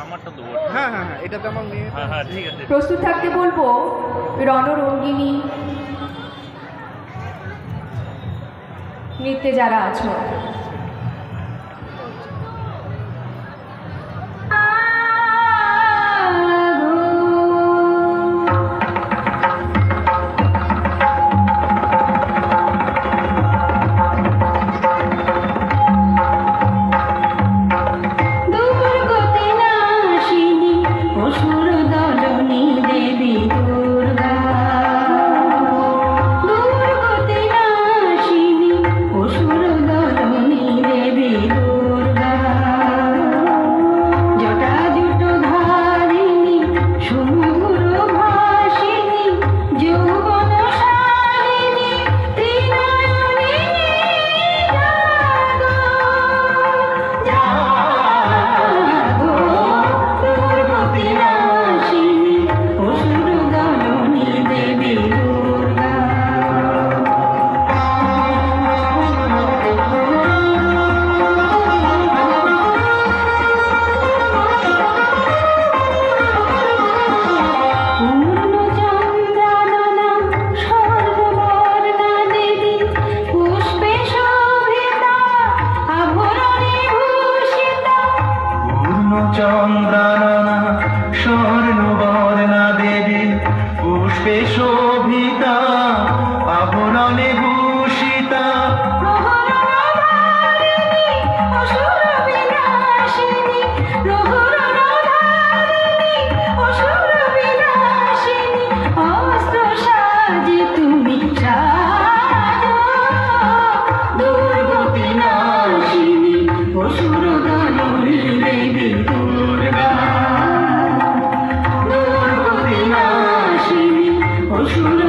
আমারটা দেবো। হ্যাঁ হ্যাঁ হ্যাঁ, এটাতে আমার মেয়ে। হ্যাঁ হ্যাঁ ঠিক আছে। প্রস্তুত থাকতে বলবো রণরঙ্গিনী নৃত্যে যারা আছো। চন্দ্রাননা স্বর্ণবর্ণা দেবী পুষ্পে শোভিতা আভরণে ভূষিতা তুমি দুর্গতি নাশিনী অসুর দানবী দেবী দুর্গতি নাশিনী অসুর